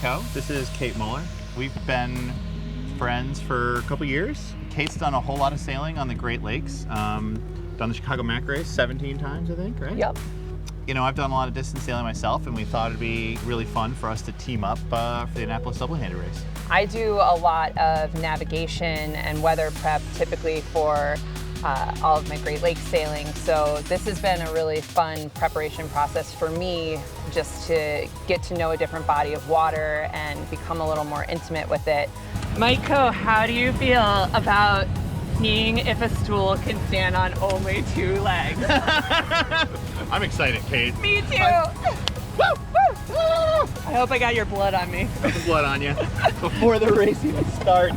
Co. This is Kate Muller. We've been friends for a couple years. Kate's done a whole lot of sailing on the Great Lakes. Done the Chicago Mac race 17 times, I think, right? Yep. You know, I've done a lot of distance sailing myself, and we thought it'd be really fun for us to team up for the Annapolis double-handed race. I do a lot of navigation and weather prep typically for all of my Great Lakes sailing. So this has been a really fun preparation process for me, just to get to know a different body of water and become a little more intimate with it. Maiko, how do you feel about seeing if a stool can stand on only 2 legs? I'm excited, Kate. Me too! I hope I got your blood on me. Put the blood on you before the race even starts.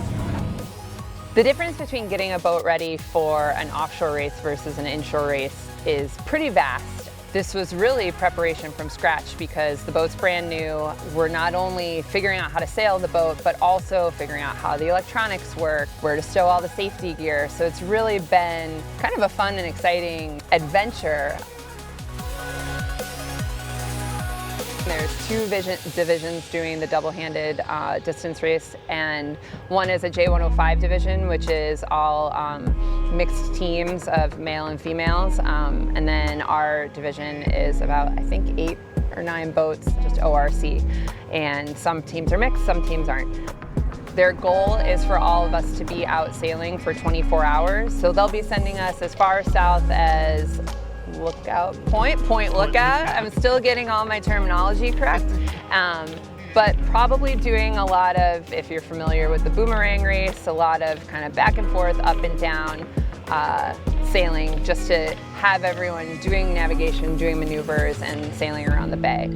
The difference between getting a boat ready for an offshore race versus an inshore race is pretty vast. This was really preparation from scratch because the boat's brand new. We're not only figuring out how to sail the boat, but also figuring out how the electronics work, where to stow all the safety gear. So it's really been kind of a fun and exciting adventure. There's 2 divisions doing the double-handed distance race, and one is a J105 division, which is all mixed teams of male and females, and then our division is about, I think, 8 or 9 boats, just ORC, and some teams are mixed, some teams aren't. Their goal is for all of us to be out sailing for 24 hours, so they'll be sending us as far south as Lookout Point Lookout. I'm still getting all my terminology correct. But probably doing a lot of, if you're familiar with the boomerang race, a lot of kind of back and forth, up and down sailing, just to have everyone doing navigation, doing maneuvers, and sailing around the bay.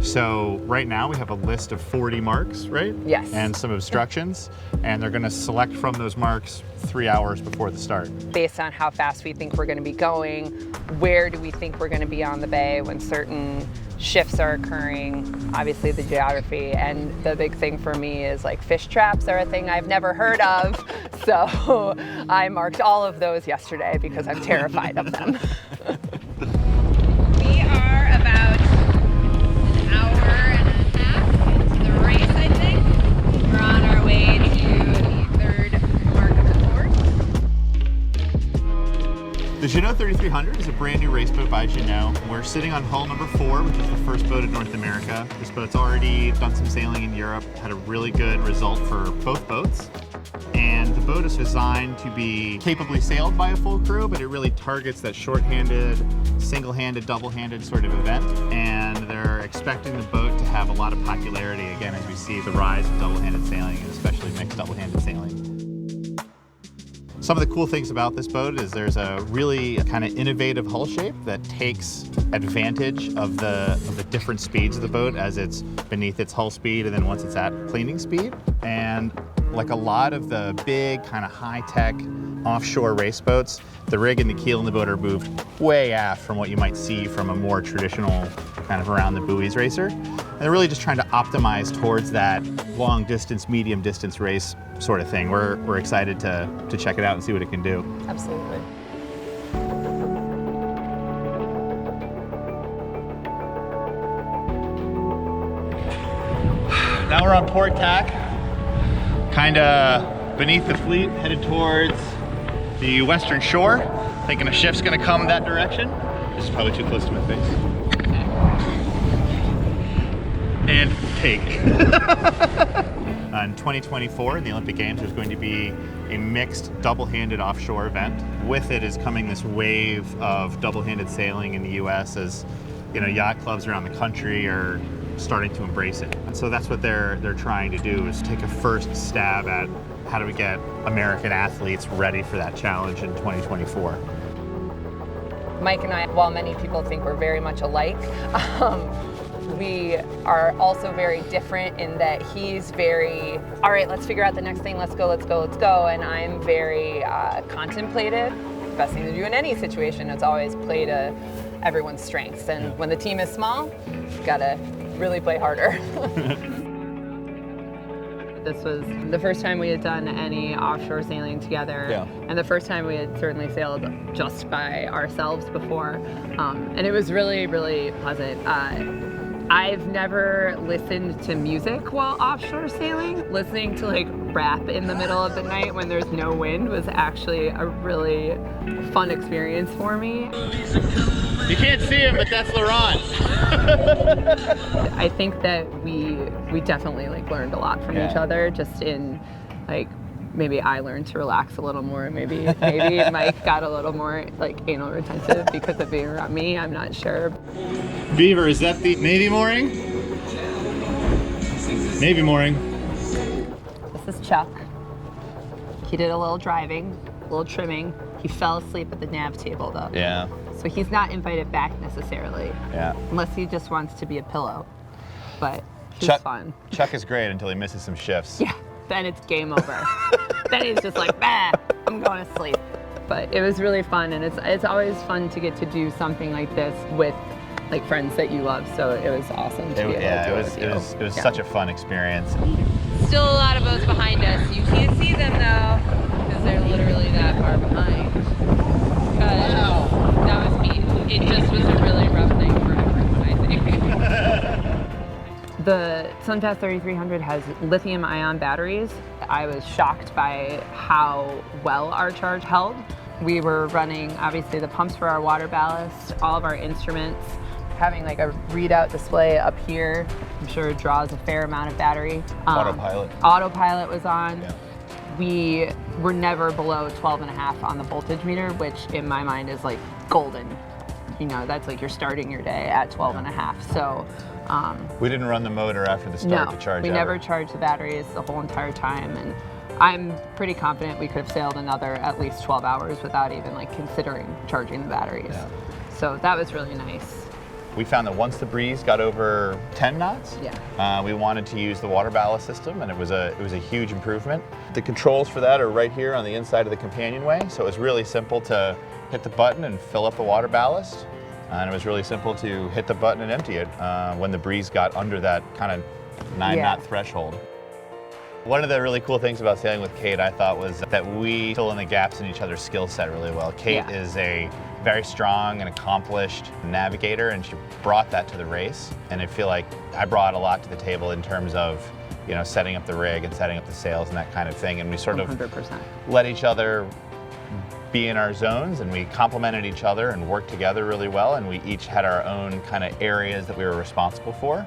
So right now we have a list of 40 marks, right? Yes. And some obstructions, and they're going to select from those marks 3 hours before the start. Based on how fast we think we're going to be going, where do we think we're going to be on the bay when certain shifts are occurring, obviously the geography, and the big thing for me is like fish traps are a thing I've never heard of, so I marked all of those yesterday because I'm terrified of them. We are about an hour and a half into the race, I think. We're on our way to the 3rd mark of the course. The Jeanneau 3300 is a brand new race boat by Jeanneau. We're sitting on hull number 4, which is the first boat in North America. This boat's already done some sailing in Europe, had a really good result for both boats. And the boat is designed to be capably sailed by a full crew, but it really targets that short-handed, single-handed, double-handed sort of event. And they're expecting the boat to have a lot of popularity, again, as we see the rise of double-handed sailing, and especially mixed double-handed sailing. Some of the cool things about this boat is there's a really kind of innovative hull shape that takes advantage of the different speeds of the boat as it's beneath its hull speed and then once it's at cleaning speed. And like a lot of the big kind of high-tech offshore race boats, the rig and the keel in the boat are moved way aft from what you might see from a more traditional kind of around the buoys racer. And they're really just trying to optimize towards that long distance, medium distance race sort of thing. We're excited to check it out and see what it can do. Absolutely. Now we're on port tack, kind of beneath the fleet, headed towards the western shore. Thinking a shift's gonna come that direction. This is probably too close to my face. And take. In 2024, in the Olympic Games, there's going to be a mixed double-handed offshore event. With it is coming this wave of double-handed sailing in the US as, you know, yacht clubs around the country are starting to embrace it. And so that's what they're trying to do, is take a first stab at how do we get American athletes ready for that challenge in 2024. Mike and I, while many people think we're very much alike, we are also very different in that he's very, all right, let's figure out the next thing, let's go. And I'm very contemplative. The best thing to do in any situation is always play to everyone's strengths. And when the team is small, you've got to really play harder. This was the first time we had done any offshore sailing together, and the first time we had certainly sailed just by ourselves before, and it was really, really pleasant. I've never listened to music while offshore sailing. Listening to like rap in the middle of the night when there's no wind was actually a really fun experience for me. You can't see him, but that's Laurent. I think that we definitely like learned a lot from each other, just in like maybe I learned to relax a little more. Maybe Mike got a little more like anal retentive because of being around me. I'm not sure. Beaver, is that the Navy mooring? Navy mooring. This is Chuck. He did a little driving, a little trimming. He fell asleep at the nav table though. Yeah. So he's not invited back necessarily. Yeah. Unless he just wants to be a pillow. But he's fun. Chuck is great until he misses some shifts. Yeah. Then it's game over. Then he's just like, bah, I'm going to sleep. But it was really fun, and it's always fun to get to do something like this with like friends that you love. So it was awesome to be able to do it was such a fun experience. Still a lot of boats behind us. You can't see them though, because they're literally that far behind. Wow. That was me. It just was a really rough thing for everyone, I think. The Sunfast 3300 has lithium-ion batteries. I was shocked by how well our charge held. We were running, obviously, the pumps for our water ballast, all of our instruments, having like a readout display up here. I'm sure it draws a fair amount of battery. Autopilot. Autopilot was on. Yeah. We were never below 12.5 on the voltage meter, which in my mind is like golden. You know, that's like you're starting your day at 12.5. So. We didn't run the motor after the start to charge. We never charged the batteries the whole entire time, and I'm pretty confident we could have sailed another at least 12 hours without even like considering charging the batteries. Yeah. So that was really nice. We found that once the breeze got over 10 knots, we wanted to use the water ballast system, and it was a huge improvement. The controls for that are right here on the inside of the companionway, so it was really simple to hit the button and fill up the water ballast. And it was really simple to hit the button and empty it when the breeze got under that kind of 9-knot threshold. One of the really cool things about sailing with Kate, I thought, was that we fill in the gaps in each other's skill set really well. Kate is a very strong and accomplished navigator, and she brought that to the race. And I feel like I brought a lot to the table in terms of, you know, setting up the rig and setting up the sails and that kind of thing. And we sort of 100%. let each other be in our zones, and we complemented each other and worked together really well, and we each had our own kind of areas that we were responsible for.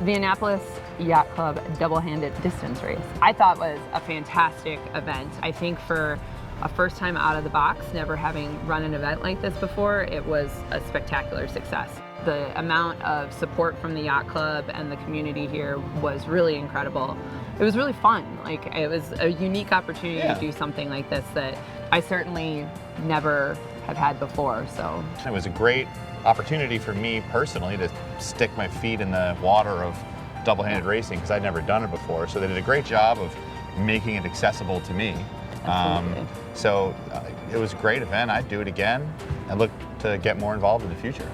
The Annapolis Yacht Club double-handed distance race I thought was a fantastic event. I think for a first time out of the box, never having run an event like this before, it was a spectacular success. The amount of support from the yacht club and the community here was really incredible. It was really fun. Like, it was a unique opportunity to do something like this that I certainly never have had before. So it was a great opportunity for me personally to stick my feet in the water of double-handed racing, because I'd never done it before. So they did a great job of making it accessible to me. So it was a great event. I'd do it again and look to get more involved in the future.